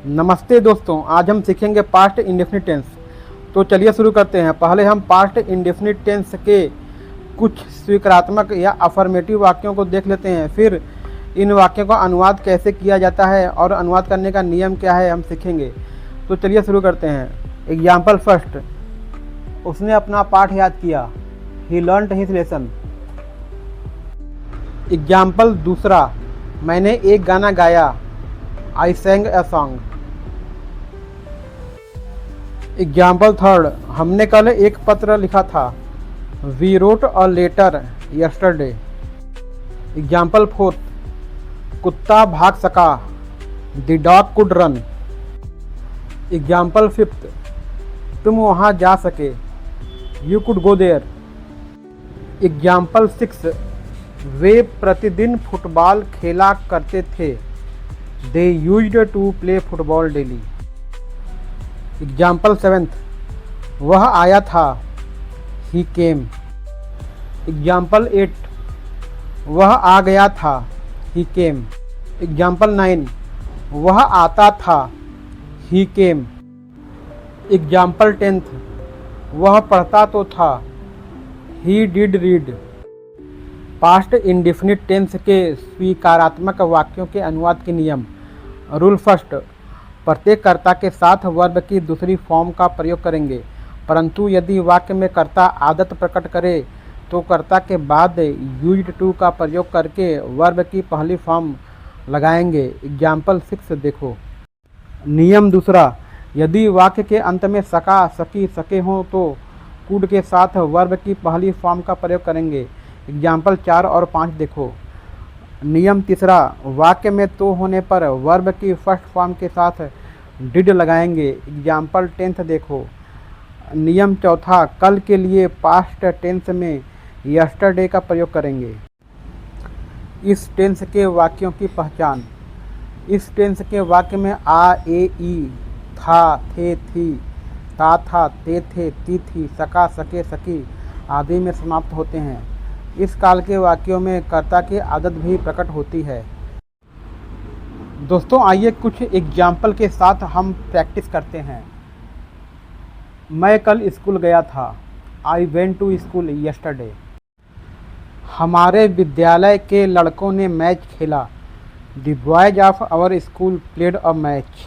नमस्ते दोस्तों, आज हम सीखेंगे पास्ट इंडेफिनिट टेंस। तो चलिए शुरू करते हैं। पहले हम पास्ट इंडेफिनिट टेंस के कुछ स्वीकारात्मक या अफर्मेटिव वाक्यों को देख लेते हैं। फिर इन वाक्यों का अनुवाद कैसे किया जाता है और अनुवाद करने का नियम क्या है हम सीखेंगे। तो चलिए शुरू करते हैं। एग्जाम्पल फर्स्ट, उसने अपना पाठ याद किया। He learned his lesson. Example दूसरा, मैंने एक गाना गाया। I sang a song. Example third, हमने कल एक पत्र लिखा था। We wrote a letter yesterday. Example fourth, कुत्ता भाग सका। The dog could run. Example fifth, तुम वहाँ जा सके। You could go there. Example six, वे प्रतिदिन फुटबॉल खेला करते थे। They used to play football daily. Example seventh, वह आया था। ही केम। एग्जाम्पल एट, वह आ गया था। ही केम। एग्जाम्पल नाइन, वह आता था। ही केम। एग्जाम्पल टेंथ, वह पढ़ता तो था। He did read. Past indefinite tense के स्वीकारात्मक वाक्यों के अनुवाद के नियम। रूल फर्स्ट, प्रत्येक कर्ता के साथ वर्ब की दूसरी फॉर्म का प्रयोग करेंगे, परंतु यदि वाक्य में कर्ता आदत प्रकट करे तो कर्ता के बाद यूज्ड टू का प्रयोग करके वर्ब की पहली फॉर्म लगाएंगे। एग्जाम्पल सिक्स देखो। नियम दूसरा, यदि वाक्य के अंत में सका, सकी, सके हों तो कुड के साथ वर्ब की पहली फॉर्म का प्रयोग करेंगे। एग्जाम्पल 4 और 5 देखो। नियम तीसरा, वाक्य में तो होने पर वर्ब की फर्स्ट फॉर्म के साथ डिड लगाएंगे। एग्जाम्पल टेंथ देखो। नियम चौथा, कल के लिए पास्ट टेंस में यस्टरडे का प्रयोग करेंगे। इस टेंस के वाक्यों की पहचान। इस टेंस के वाक्य में आ, ए, ई, था, थे, थी, था, ते थे, ती थी, सका, सके, सकी आदि में समाप्त होते हैं। इस काल के वाक्यों में कर्ता की आदत भी प्रकट होती है। दोस्तों आइए कुछ एग्जाम्पल के साथ हम प्रैक्टिस करते हैं। मैं कल स्कूल गया था। I went to school yesterday. हमारे विद्यालय के लड़कों ने मैच खेला। The boys of our school played a match.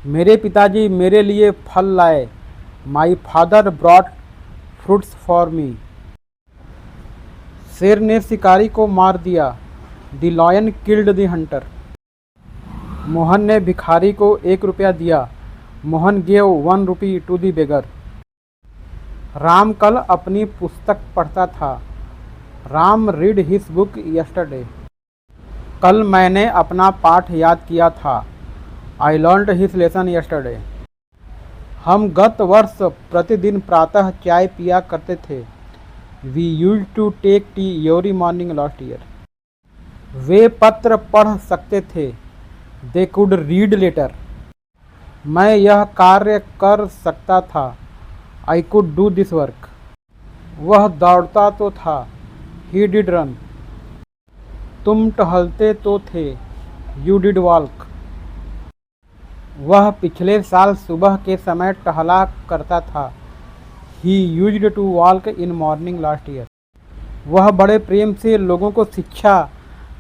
मेरे पिताजी मेरे लिए फल लाए। My father brought fruits for me. शेर ने शिकारी को मार दिया। The lion killed the hunter. Mohan ने भिखारी को 1 रुपया दिया। Mohan gave 1 rupee to the beggar. Ram कल अपनी पुस्तक पढ़ता था। Ram read his book yesterday. कल मैंने अपना पाठ याद किया था। I learned his lesson yesterday. हम गत वर्ष प्रतिदिन प्रातः चाय पिया करते थे। We use to take tea every morning last year. वे पत्र पढ़ सकते थे। They could read letter. मैं यह कार्य कर सकता था। I could do this work. वह दौड़ता तो था। He did run. तुम टहलते तो थे। You did walk. वह पिछले साल सुबह के समय टहला करता था। He used to walk in morning last year. वह बड़े प्रेम से लोगों को शिक्षा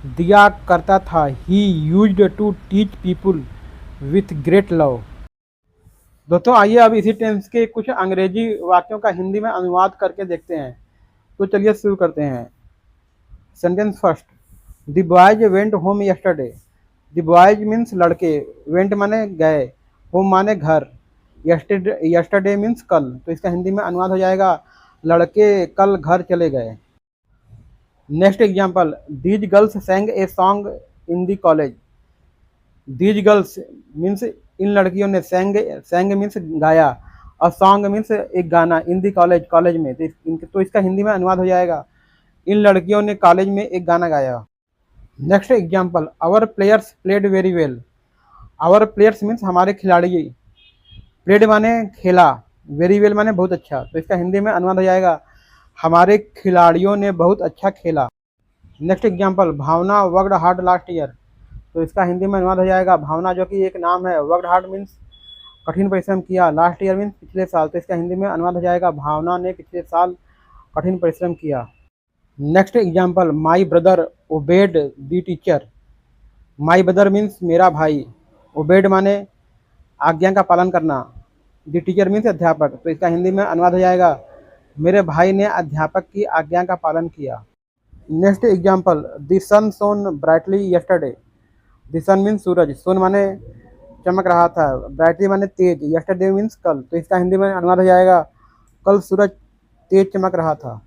दिया करता था। He used to teach people with great love. दोस्तों आइए अब इसी टेंस के कुछ अंग्रेजी वाक्यों का हिंदी में अनुवाद करके देखते हैं। तो चलिए शुरू करते हैं। Sentence first, the boys went home yesterday. The boys means लड़के, वेंट माने गए, होम माने घर, यस्टरडे मीन्स कल। तो इसका हिंदी में अनुवाद हो जाएगा लड़के कल घर चले गए। Next example, these girls sang a song in the college. These girls means इन लड़कियों ने, सेंग मीन्स गाया, अ सॉन्ग मीन्स एक गाना, इन द कॉलेज कॉलेज में। तो इसका हिंदी में अनुवाद हो जाएगा इन लड़कियों ने कॉलेज में एक गाना गाया। Next example, our players played very well. Our players means हमारे खिलाड़ी, प्लेड माने खेला, वेरी वेल माने बहुत अच्छा। तो इसका हिंदी में अनुवाद हो जाएगा हमारे खिलाड़ियों ने बहुत अच्छा खेला। नेक्स्ट एग्जाम्पल, भावना वर्कड हार्ड लास्ट ईयर। तो इसका हिंदी में अनुवाद हो जाएगा भावना, जो कि एक नाम है। वर्कड हार्ड मीन्स कठिन परिश्रम किया। लास्ट ईयर मीन्स पिछले साल, तो इसका हिंदी में अनुवाद हो जाएगा भावना ने पिछले साल कठिन परिश्रम किया। Next example, my brother obeyed the teacher. My brother means मेरा भाई, ओबेड माने आज्ञा का पालन करना, द टीचर मीन्स अध्यापक, तो इसका हिंदी में अनुवाद हो जाएगा मेरे भाई ने अध्यापक की आज्ञा का पालन किया। Next example, the sun shone brightly yesterday. The sun means सूरज, सोन माने चमक रहा था, ब्राइटली माने तेज, यस्टरडे मीन्स कल, तो इसका हिंदी में अनुवाद हो जाएगा कल सूरज तेज चमक रहा था।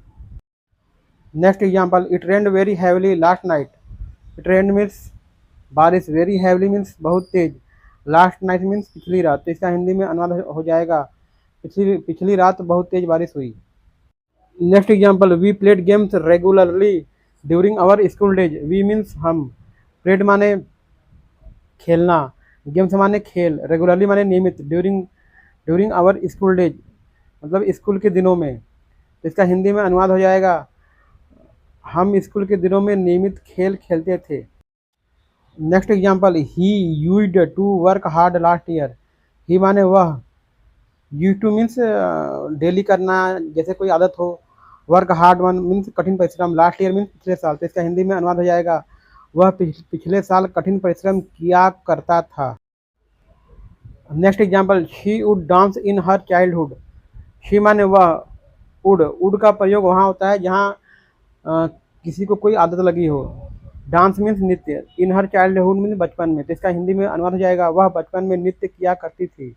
Next example, it rained very heavily last night. It rained means बारिश, वेरी हैवीली मीन्स बहुत तेज, लास्ट नाइट मीन्स पिछली रात, तो इसका हिंदी में अनुवाद हो जाएगा पिछली रात बहुत तेज बारिश हुई। Next example, we played games regularly during our school days. We means हम, प्लेड माने खेलना, गेम्स माने खेल, रेगुलरली माने नियमित, ड्यूरिंग आवर स्कूल डेज मतलब स्कूल के दिनों में, तो इसका हिंदी में अनुवाद हो जाएगा हम स्कूल के दिनों में नियमित खेल खेलते थे। Next example, he used to work hard last year. He माने वह, यूज टू मीन्स डेली करना, जैसे कोई आदत हो, वर्क हार्ड वन मीन्स कठिन परिश्रम, लास्ट ईयर मीन्स पिछले साल, तो इसका हिंदी में अनुवाद हो जाएगा वह पिछले साल कठिन परिश्रम किया करता था। Next example, she would dance in her childhood. She माने वह, वुड का प्रयोग वहाँ होता है जहाँ किसी को कोई आदत लगी हो। डांस मीन्स नृत्य, इन हर चाइल्डहुड मीन्स बचपन में, तो इसका हिंदी में अनुवाद हो जाएगा वह बचपन में नृत्य किया करती थी।